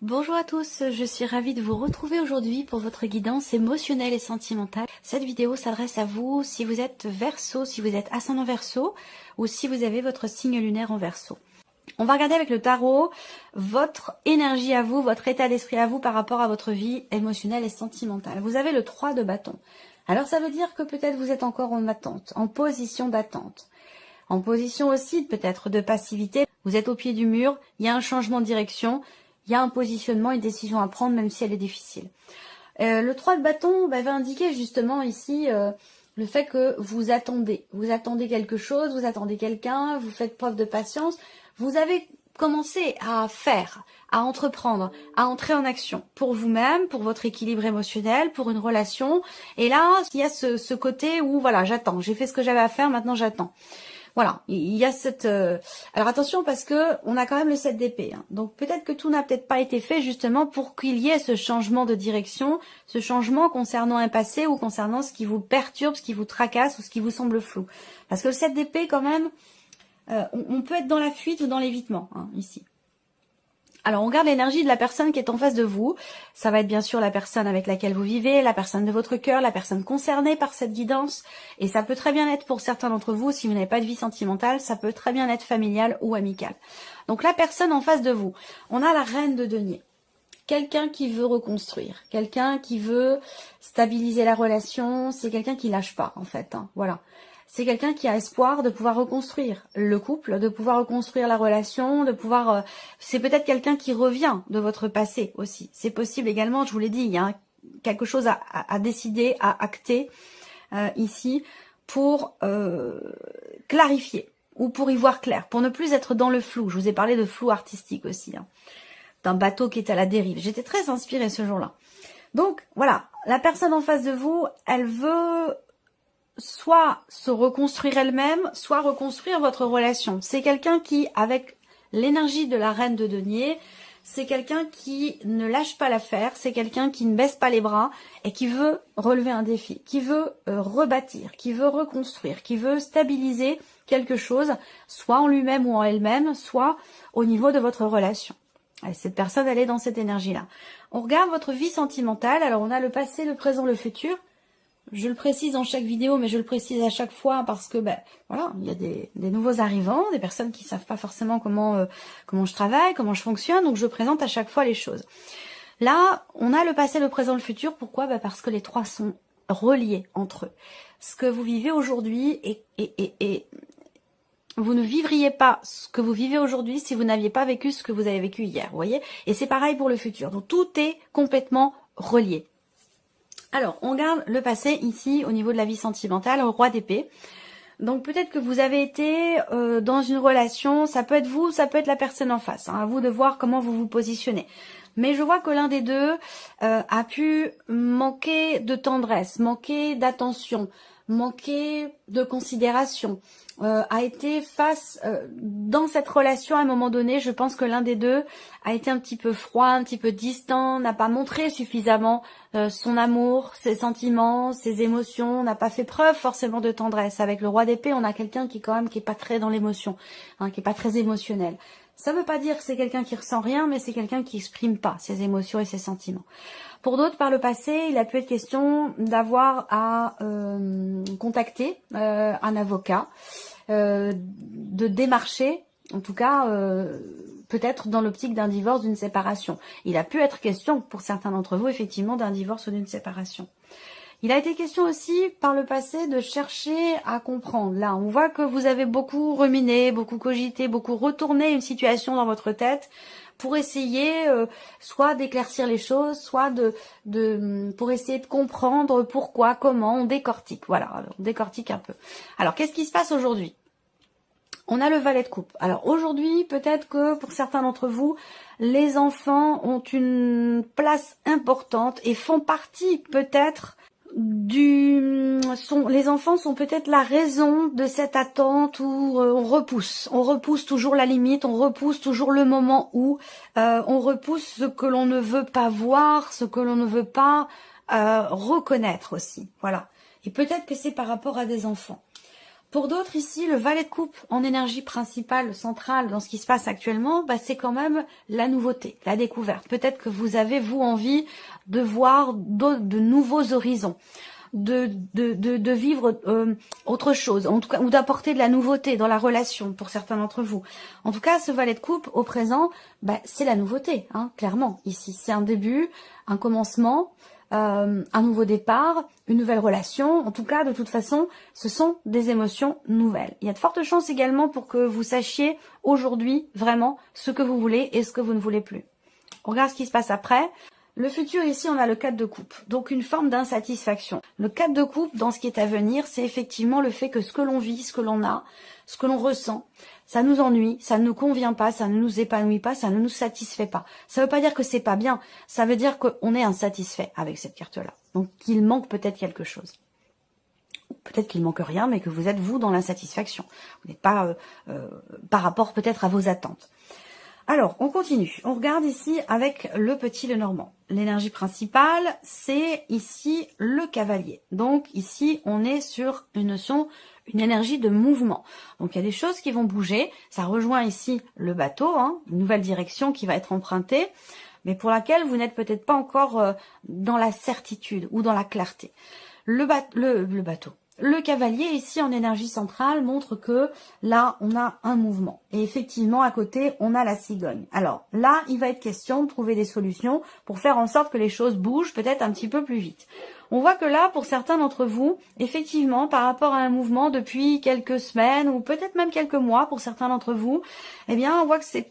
Bonjour à tous, je suis ravie de vous retrouver aujourd'hui pour votre guidance émotionnelle et sentimentale. Cette vidéo s'adresse à vous si vous êtes Verseau, si vous êtes ascendant Verseau ou si vous avez votre signe lunaire en Verseau. On va regarder avec le tarot votre énergie à vous, votre état d'esprit à vous par rapport à votre vie émotionnelle et sentimentale. Vous avez le 3 de bâton. Alors ça veut dire que peut-être vous êtes encore en attente, en position d'attente. En position aussi peut-être de passivité. Vous êtes au pied du mur, il y a un changement de direction. Il y a un positionnement, une décision à prendre, même si elle est difficile. Le 3 de bâton va indiquer justement ici le fait que vous attendez. Vous attendez quelque chose, vous attendez quelqu'un, vous faites preuve de patience. Vous avez commencé à faire, à entreprendre, à entrer en action pour vous-même, pour votre équilibre émotionnel, pour une relation. Et là, il y a ce côté où, voilà, j'attends. J'ai fait ce que j'avais à faire, maintenant j'attends. Voilà, il y a cette... Alors attention parce que on a quand même le 7 d'épée. Hein. Donc peut-être que tout n'a peut-être pas été fait justement pour qu'il y ait ce changement de direction, ce changement concernant un passé ou concernant ce qui vous perturbe, ce qui vous tracasse ou ce qui vous semble flou. Parce que le 7 d'épée quand même, on peut être dans la fuite ou dans l'évitement hein, ici. Alors, on regarde l'énergie de la personne qui est en face de vous. Ça va être bien sûr la personne avec laquelle vous vivez, la personne de votre cœur, la personne concernée par cette guidance. Et ça peut très bien être pour certains d'entre vous, si vous n'avez pas de vie sentimentale, ça peut très bien être familial ou amical. Donc, la personne en face de vous, on a la reine de denier. Quelqu'un qui veut reconstruire, quelqu'un qui veut stabiliser la relation, c'est quelqu'un qui lâche pas en fait. Hein, voilà. C'est quelqu'un qui a espoir de pouvoir reconstruire le couple, de pouvoir reconstruire la relation, de pouvoir... c'est peut-être quelqu'un qui revient de votre passé aussi. C'est possible également, je vous l'ai dit, il y a quelque chose à décider, à acter ici pour clarifier ou pour y voir clair, pour ne plus être dans le flou. Je vous ai parlé de flou artistique aussi, hein, d'un bateau qui est à la dérive. J'étais très inspirée ce jour-là. Donc voilà, la personne en face de vous, elle veut... soit se reconstruire elle-même, soit reconstruire votre relation. C'est quelqu'un qui, avec l'énergie de la reine de denier, c'est quelqu'un qui ne lâche pas l'affaire, c'est quelqu'un qui ne baisse pas les bras et qui veut relever un défi, qui veut rebâtir, qui veut reconstruire, qui veut stabiliser quelque chose, soit en lui-même ou en elle-même, soit au niveau de votre relation. Et cette personne, elle est dans cette énergie-là. On regarde votre vie sentimentale, alors on a le passé, le présent, le futur. Je le précise dans chaque vidéo, mais je le précise à chaque fois parce que, voilà, il y a des nouveaux arrivants, des personnes qui savent pas forcément comment je travaille, comment je fonctionne, donc je présente à chaque fois les choses. Là, on a le passé, le présent, le futur. Pourquoi? Parce que les trois sont reliés entre eux. Ce que vous vivez aujourd'hui et vous ne vivriez pas ce que vous vivez aujourd'hui si vous n'aviez pas vécu ce que vous avez vécu hier, vous voyez? Et c'est pareil pour le futur. Donc tout est complètement relié. Alors, on garde le passé ici au niveau de la vie sentimentale, au roi d'épée. Donc peut-être que vous avez été dans une relation, ça peut être vous, ça peut être la personne en face. Hein, à vous de voir comment vous vous positionnez. Mais je vois que l'un des deux a pu manquer de tendresse, manquer d'attention, manquer de considération, a été face dans cette relation à un moment donné. Je pense que l'un des deux a été un petit peu froid, un petit peu distant, n'a pas montré suffisamment son amour, ses sentiments, ses émotions, n'a pas fait preuve forcément de tendresse. Avec le roi d'épée, on a quelqu'un qui quand même qui est pas très dans l'émotion, hein, qui est pas très émotionnel. Ça veut pas dire que c'est quelqu'un qui ressent rien, mais c'est quelqu'un qui exprime pas ses émotions et ses sentiments. Pour d'autres, par le passé, il a pu être question d'avoir à contacter un avocat, de démarcher, en tout cas, peut-être dans l'optique d'un divorce, d'une séparation. Il a pu être question, pour certains d'entre vous, effectivement, d'un divorce ou d'une séparation. Il a été question aussi, par le passé, de chercher à comprendre. Là, on voit que vous avez beaucoup ruminé, beaucoup cogité, beaucoup retourné une situation dans votre tête pour essayer soit d'éclaircir les choses, soit pour essayer de comprendre pourquoi, comment, on décortique. Voilà, on décortique un peu. Alors, qu'est-ce qui se passe aujourd'hui? On a le valet de coupe. Alors aujourd'hui, peut-être que pour certains d'entre vous, les enfants ont une place importante et font partie peut-être les enfants sont peut-être la raison de cette attente où on repousse toujours la limite, on repousse toujours le moment où on repousse ce que l'on ne veut pas voir, ce que l'on ne veut pas reconnaître aussi, voilà. Et peut-être que c'est par rapport à des enfants. Pour d'autres ici, le valet de coupe en énergie principale, centrale dans ce qui se passe actuellement, bah, c'est quand même la nouveauté, la découverte. Peut-être que vous avez, vous, envie de voir de nouveaux horizons, de vivre autre chose, en tout cas, ou d'apporter de la nouveauté dans la relation pour certains d'entre vous. En tout cas, ce valet de coupe au présent, bah, c'est la nouveauté, hein, clairement. Ici, c'est un début, un commencement, un nouveau départ, une nouvelle relation. En tout cas, de toute façon, ce sont des émotions nouvelles. Il y a de fortes chances également pour que vous sachiez aujourd'hui vraiment ce que vous voulez et ce que vous ne voulez plus. On regarde ce qui se passe après. Le futur, ici, on a le 4 de coupe, donc une forme d'insatisfaction. Le 4 de coupe, dans ce qui est à venir, c'est effectivement le fait que ce que l'on vit, ce que l'on a, ce que l'on ressent, ça nous ennuie, ça ne nous convient pas, ça ne nous épanouit pas, ça ne nous satisfait pas. Ça ne veut pas dire que c'est pas bien, ça veut dire qu'on est insatisfait avec cette carte-là. Donc, qu'il manque peut-être quelque chose. Peut-être qu'il manque rien, mais que vous êtes, vous, dans l'insatisfaction. Vous n'êtes pas par rapport peut-être à vos attentes. Alors, on continue. On regarde ici avec le petit Lenormand. L'énergie principale, c'est ici le cavalier. Donc, ici, on est sur une notion, une énergie de mouvement. Donc, il y a des choses qui vont bouger. Ça rejoint ici le bateau, hein, une nouvelle direction qui va être empruntée, mais pour laquelle vous n'êtes peut-être pas encore dans la certitude ou dans la clarté. Le bateau. Le cavalier ici en énergie centrale montre que là on a un mouvement et effectivement à côté on a la cigogne. Alors là il va être question de trouver des solutions pour faire en sorte que les choses bougent peut-être un petit peu plus vite. On voit que là pour certains d'entre vous effectivement par rapport à un mouvement depuis quelques semaines ou peut-être même quelques mois pour certains d'entre vous, eh bien on voit que c'est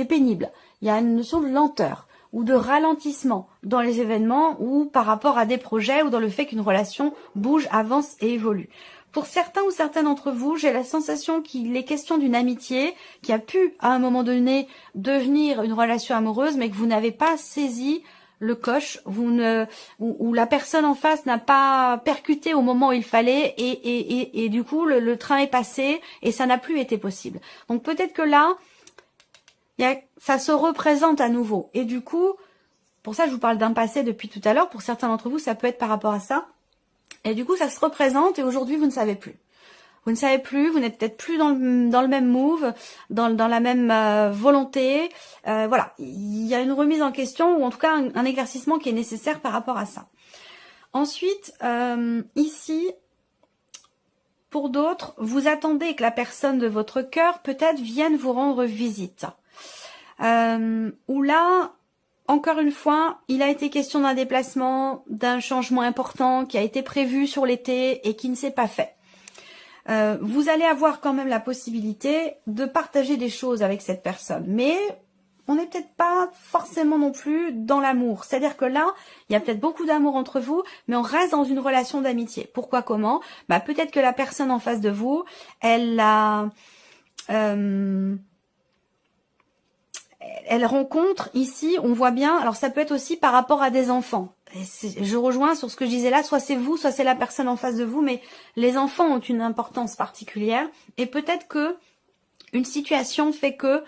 pénible. Il y a une notion de lenteur ou de ralentissement dans les événements ou par rapport à des projets ou dans le fait qu'une relation bouge, avance et évolue. Pour certains ou certaines d'entre vous, j'ai la sensation qu'il est question d'une amitié qui a pu, à un moment donné, devenir une relation amoureuse, mais que vous n'avez pas saisi le coche, ou la personne en face n'a pas percuté au moment où il fallait et du coup, le train est passé et ça n'a plus été possible. Donc peut-être que là, ça se représente à nouveau. Et du coup, pour ça je vous parle d'un passé depuis tout à l'heure, pour certains d'entre vous ça peut être par rapport à ça. Et du coup ça se représente et aujourd'hui vous ne savez plus. Vous ne savez plus, vous n'êtes peut-être plus dans le même move, dans la même volonté. Voilà, il y a une remise en question ou en tout cas un éclaircissement qui est nécessaire par rapport à ça. Ensuite, ici, pour d'autres, vous attendez que la personne de votre cœur peut-être vienne vous rendre visite. Où là, encore une fois, il a été question d'un déplacement, d'un changement important qui a été prévu sur l'été et qui ne s'est pas fait. Vous allez avoir quand même la possibilité de partager des choses avec cette personne, mais on n'est peut-être pas forcément non plus dans l'amour. C'est-à-dire que là, il y a peut-être beaucoup d'amour entre vous, mais on reste dans une relation d'amitié. Pourquoi, comment? Bah, peut-être que la personne en face de vous, elle rencontre ici, on voit bien, alors ça peut être aussi par rapport à des enfants. Je rejoins sur ce que je disais là, soit c'est vous, soit c'est la personne en face de vous, mais les enfants ont une importance particulière et peut-être que une situation fait que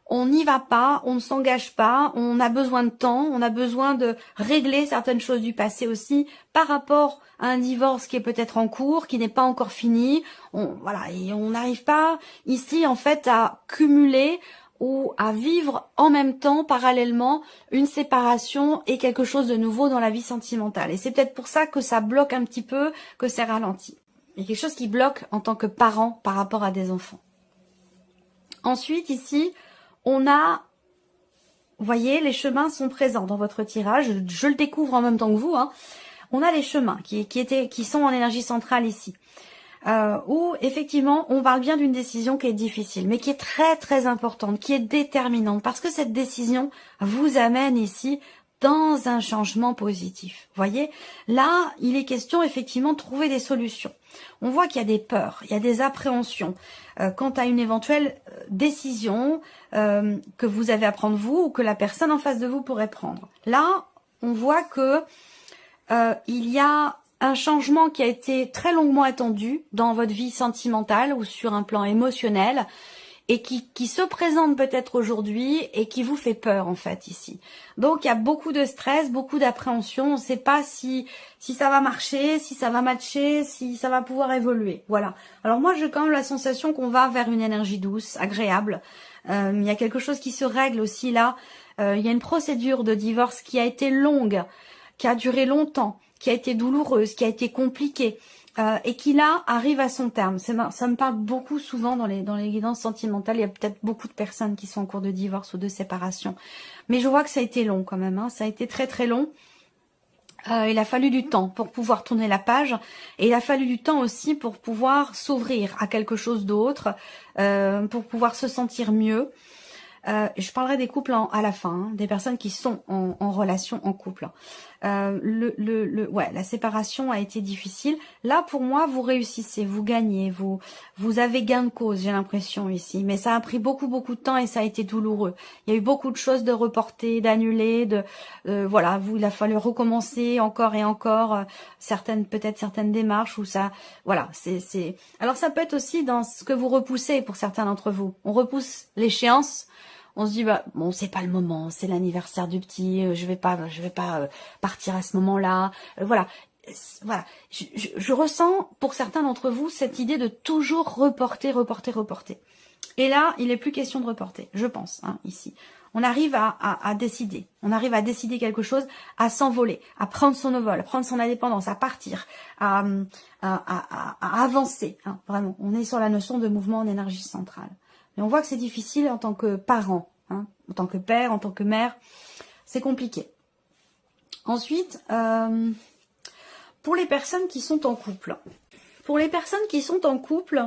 on n'y va pas, on ne s'engage pas, on a besoin de temps, on a besoin de régler certaines choses du passé aussi par rapport à un divorce qui est peut-être en cours, qui n'est pas encore fini. Voilà, et on n'arrive pas ici en fait à cumuler ou à vivre en même temps, parallèlement, une séparation et quelque chose de nouveau dans la vie sentimentale. Et c'est peut-être pour ça que ça bloque un petit peu, que c'est ralenti. Il y a quelque chose qui bloque en tant que parent par rapport à des enfants. Ensuite, ici, on a, vous voyez, les chemins sont présents dans votre tirage. Je le découvre en même temps que vous. Hein. On a les chemins qui sont en énergie centrale ici. Où effectivement on parle bien d'une décision qui est difficile mais qui est très très importante, qui est déterminante parce que cette décision vous amène ici dans un changement positif. Vous voyez, là il est question effectivement de trouver des solutions. On voit qu'il y a des peurs, il y a des appréhensions quant à une éventuelle décision que vous avez à prendre vous ou que la personne en face de vous pourrait prendre. Là on voit que il y a un changement qui a été très longuement attendu dans votre vie sentimentale ou sur un plan émotionnel et qui se présente peut-être aujourd'hui et qui vous fait peur en fait ici. Donc il y a beaucoup de stress, beaucoup d'appréhension, on ne sait pas si ça va marcher, si ça va matcher, si ça va pouvoir évoluer. Voilà. Alors moi j'ai quand même la sensation qu'on va vers une énergie douce, agréable. Il y a quelque chose qui se règle aussi là. Il y a une procédure de divorce qui a été longue, qui a duré longtemps, qui a été douloureuse, qui a été compliquée. Et qui là arrive à son terme. Ça me parle beaucoup souvent dans les guidances sentimentales. Il y a peut-être beaucoup de personnes qui sont en cours de divorce ou de séparation. Mais je vois que ça a été long quand même. Hein. Ça a été très très long. Il a fallu du temps pour pouvoir tourner la page. Et il a fallu du temps aussi pour pouvoir s'ouvrir à quelque chose d'autre. Pour pouvoir se sentir mieux. Je parlerai des couples à la fin, hein, des personnes qui sont en relation, en couple. Ouais, la séparation a été difficile. Là, pour moi, vous réussissez, vous gagnez, vous avez gain de cause, j'ai l'impression ici. Mais ça a pris beaucoup de temps et ça a été douloureux. Il y a eu beaucoup de choses de reporter, d'annuler, voilà, il a fallu recommencer encore et encore peut-être certaines démarches où ça, voilà, c'est. Alors ça peut être aussi dans ce que vous repoussez pour certains d'entre vous. On repousse l'échéance. On se dit bah bon c'est pas le moment, c'est l'anniversaire du petit, je vais pas partir à ce moment-là, voilà. Je ressens pour certains d'entre vous cette idée de toujours reporter. Et là, il n'est plus question de reporter, je pense, hein, ici. On arrive à décider, quelque chose, à s'envoler, à prendre son envol, à prendre son indépendance, à partir, à avancer, hein, vraiment. On est sur la notion de mouvement en énergie centrale. Mais on voit que c'est difficile en tant que parent, hein, en tant que père, en tant que mère, c'est compliqué. Ensuite, pour les personnes qui sont en couple. Pour les personnes qui sont en couple,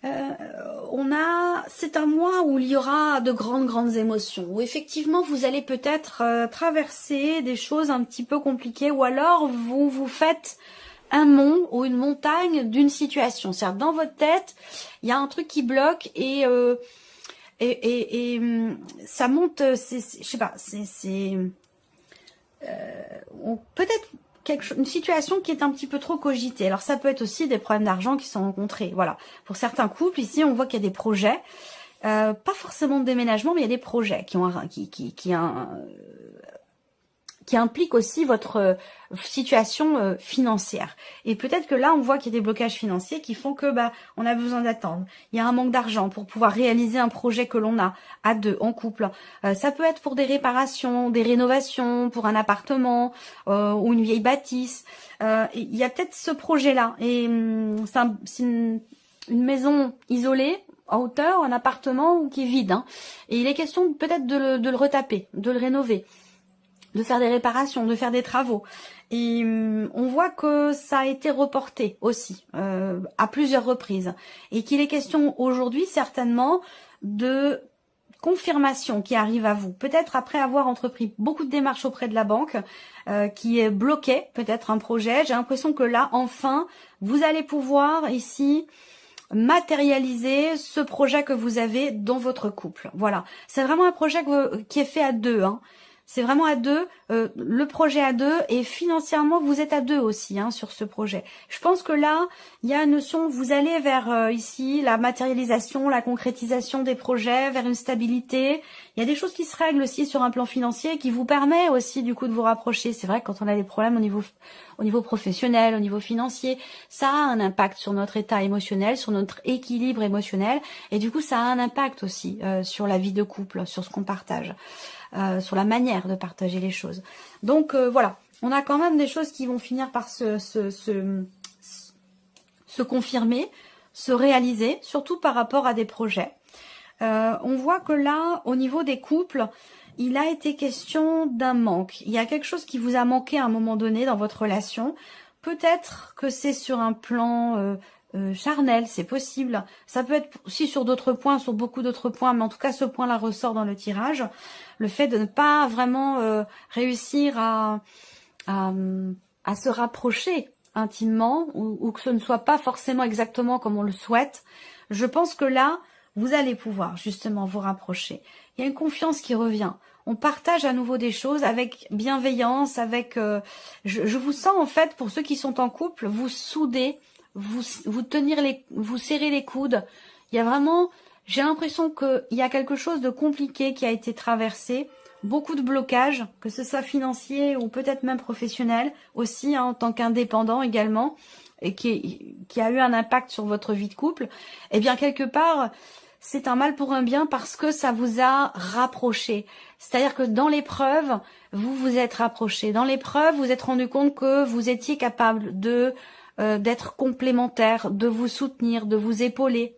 c'est un mois où il y aura de grandes émotions, où effectivement vous allez peut-être traverser des choses un petit peu compliquées, ou alors vous faites un mont ou une montagne d'une situation. C'est-à-dire dans votre tête, il y a un truc qui bloque et ça monte. Je sais pas. Peut-être une situation qui est un petit peu trop cogitée. Alors ça peut être aussi des problèmes d'argent qui sont rencontrés. Voilà. Pour certains couples ici, on voit qu'il y a des projets, pas forcément de déménagement, mais il y a des projets qui implique aussi votre situation financière. Et peut-être que là, on voit qu'il y a des blocages financiers qui font que on a besoin d'attendre. Il y a un manque d'argent pour pouvoir réaliser un projet que l'on a à deux, en couple. Ça peut être pour des réparations, des rénovations, pour un appartement ou une vieille bâtisse. Il y a peut-être ce projet-là. Et c'est une maison isolée, en hauteur, un appartement qui est vide. Hein. Et il est question peut-être de le retaper, de le rénover, de faire des réparations, de faire des travaux. Et on voit que ça a été reporté aussi, à plusieurs reprises. Et qu'il est question aujourd'hui certainement de confirmation qui arrive à vous. Peut-être après avoir entrepris beaucoup de démarches auprès de la banque, qui est bloqué peut-être un projet. J'ai l'impression que là, enfin, vous allez pouvoir ici matérialiser ce projet que vous avez dans votre couple. Voilà. C'est vraiment un projet qui est fait à deux, hein. C'est vraiment à deux, le projet à deux, et financièrement vous êtes à deux aussi, hein, sur ce projet. Je pense que là, il y a une notion, vous allez vers ici la matérialisation, la concrétisation des projets, vers une stabilité. Il y a des choses qui se règlent aussi sur un plan financier qui vous permet aussi du coup de vous rapprocher. C'est vrai que quand on a des problèmes au niveau professionnel, au niveau financier, ça a un impact sur notre état émotionnel, sur notre équilibre émotionnel, et du coup ça a un impact aussi sur la vie de couple, sur ce qu'on partage. Sur la manière de partager les choses. Donc voilà, on a quand même des choses qui vont finir par se confirmer, se réaliser, surtout par rapport à des projets. On voit que là, au niveau des couples, il a été question d'un manque. Il y a quelque chose qui vous a manqué à un moment donné dans votre relation. Peut-être que c'est sur un plan charnel, c'est possible. Ça peut être aussi sur d'autres points, sur beaucoup d'autres points, mais en tout cas ce point-là ressort dans le tirage. Le fait de ne pas vraiment réussir à se rapprocher intimement, ou que ce ne soit pas forcément exactement comme on le souhaite. Je pense que là, vous allez pouvoir justement vous rapprocher. Il y a une confiance qui revient. On partage à nouveau des choses avec bienveillance, avec... je vous sens en fait, pour ceux qui sont en couple, vous souder, vous serrer les coudes. Il y a vraiment J'ai l'impression qu'il y a quelque chose de compliqué qui a été traversé, beaucoup de blocages, que ce soit financier ou peut-être même professionnel aussi, hein, en tant qu'indépendant également, et qui a eu un impact sur votre vie de couple. Eh bien, quelque part, c'est un mal pour un bien parce que ça vous a rapproché. C'est-à-dire que dans l'épreuve, vous vous êtes rapproché. Dans l'épreuve, vous vous êtes rendu compte que vous étiez capable de d'être complémentaire, de vous soutenir, de vous épauler.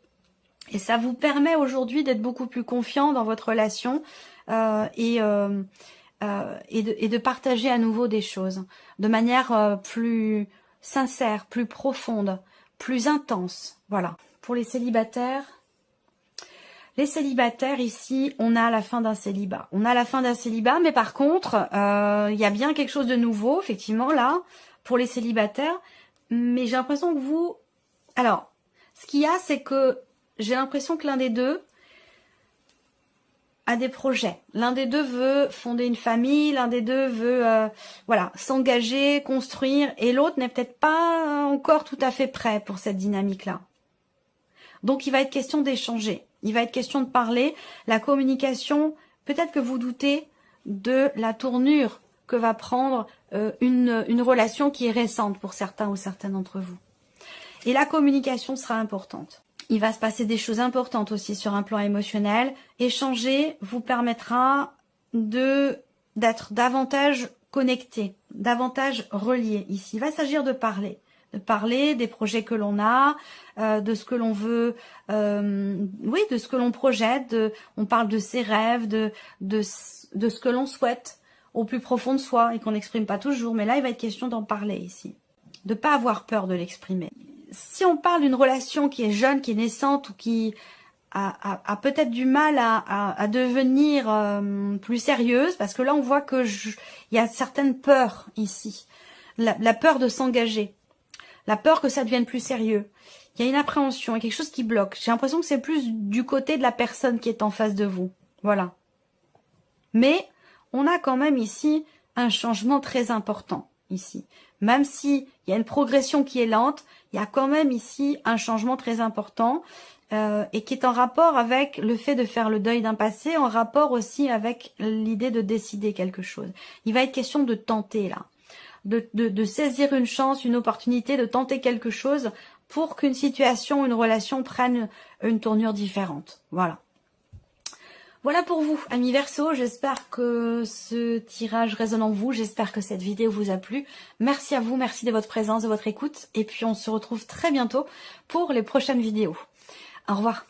Et ça vous permet aujourd'hui d'être beaucoup plus confiant dans votre relation et de partager à nouveau des choses de manière plus sincère, plus profonde, plus intense. Voilà. Pour les célibataires ici, on a la fin d'un célibat. On a la fin d'un célibat, mais par contre, il y a bien quelque chose de nouveau, effectivement, là, pour les célibataires. Mais j'ai l'impression que vous... Alors, ce qu'il y a, c'est que j'ai l'impression que l'un des deux a des projets. L'un des deux veut fonder une famille, l'un des deux veut voilà, s'engager, construire, et l'autre n'est peut-être pas encore tout à fait prêt pour cette dynamique-là. Donc il va être question d'échanger, il va être question de parler. La communication, peut-être que vous doutez de la tournure que va prendre une relation qui est récente pour certains ou certaines d'entre vous. Et la communication sera importante. Il va se passer des choses importantes aussi sur un plan émotionnel. Échanger vous permettra d'être davantage connecté, davantage relié ici. Il va s'agir de parler des projets que l'on a, de ce que l'on veut, oui, de ce que l'on projette. On parle de ses rêves, de ce que l'on souhaite au plus profond de soi et qu'on n'exprime pas toujours. Mais là, il va être question d'en parler ici, de pas avoir peur de l'exprimer. Si on parle d'une relation qui est jeune, qui est naissante ou qui a peut-être du mal à devenir plus sérieuse, parce que là on voit que il y a certaines peurs ici, la peur de s'engager, la peur que ça devienne plus sérieux. Il y a une appréhension, il y a quelque chose qui bloque. J'ai l'impression que c'est plus du côté de la personne qui est en face de vous. Voilà. Mais on a quand même ici un changement très important ici. Même s'il y a une progression qui est lente, il y a quand même ici un changement très important et qui est en rapport avec le fait de faire le deuil d'un passé, en rapport aussi avec l'idée de décider quelque chose. Il va être question de tenter là, de saisir une chance, une opportunité, de tenter quelque chose pour qu'une situation, une relation prenne une tournure différente. Voilà. Voilà pour vous, amis Verseau, j'espère que ce tirage résonne en vous, j'espère que cette vidéo vous a plu. Merci à vous, merci de votre présence, de votre écoute, et puis on se retrouve très bientôt pour les prochaines vidéos. Au revoir.